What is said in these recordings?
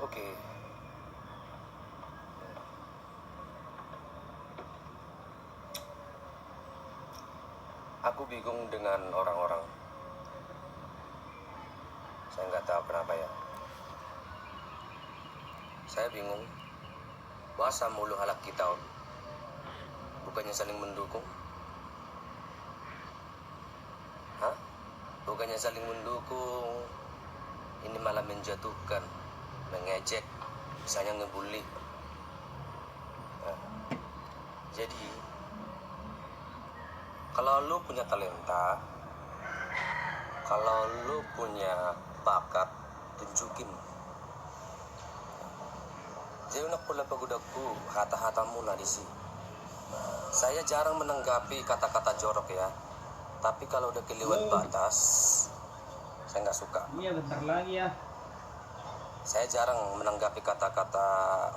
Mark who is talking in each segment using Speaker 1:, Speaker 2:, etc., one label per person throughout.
Speaker 1: Oke. Aku bingung dengan orang-orang. Saya nggak tahu kenapa ya. Saya bingung. Bahasa mulu halak kita, bukannya saling mendukung. Hah? Bukannya saling mendukung. Ini malah menjatuhkan, mengejek, misalnya ngebully. Nah, jadi kalau lu punya talenta, kalau lu punya bakat, tunjukin. Jadi nak pula pagudaku hata-hatamu lah di sini. Saya jarang menanggapi kata-kata jorok ya, tapi kalau udah kelewat batas, saya nggak suka.
Speaker 2: Iya, bentar lagi ya.
Speaker 1: Saya jarang menanggapi kata-kata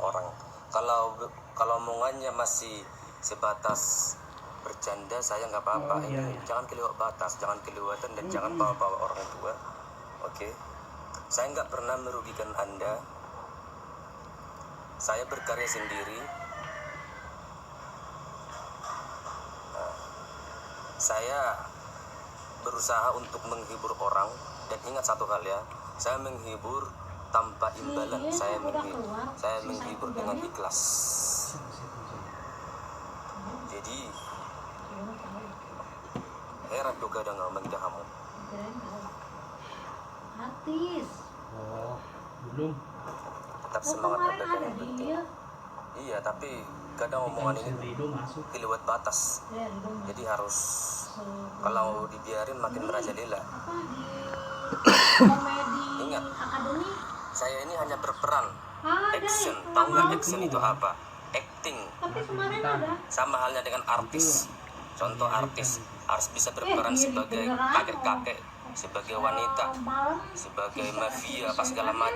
Speaker 1: orang. Kalau omongannya masih sebatas bercanda, saya nggak apa-apa. Jangan kelewat batas, jangan kelewatan, dan jangan bawa-bawa orang tua. Oke? Saya nggak pernah merugikan Anda. Saya berkarya sendiri. Saya berusaha untuk menghibur orang, dan ingat satu hal ya, saya menghibur tanpa imbalan. Saya menghibur dengan ikhlas. Jadi heran tuh kadang ngomong kamu.
Speaker 3: Artis.
Speaker 2: Oh, belum.
Speaker 1: Tetap semangat berdagang yang penting. Iya, tapi kadang omongan ini kelewat batas. Jadi harus, kalau dibiarin makin merajalela. Ingat, saya ini hanya berperan, action. Tahu nggak action itu apa? Acting. Sama halnya dengan artis. Contoh artis harus bisa berperan sebagai kakek-kakek, sebagai wanita, sebagai mafia, apa segala macam.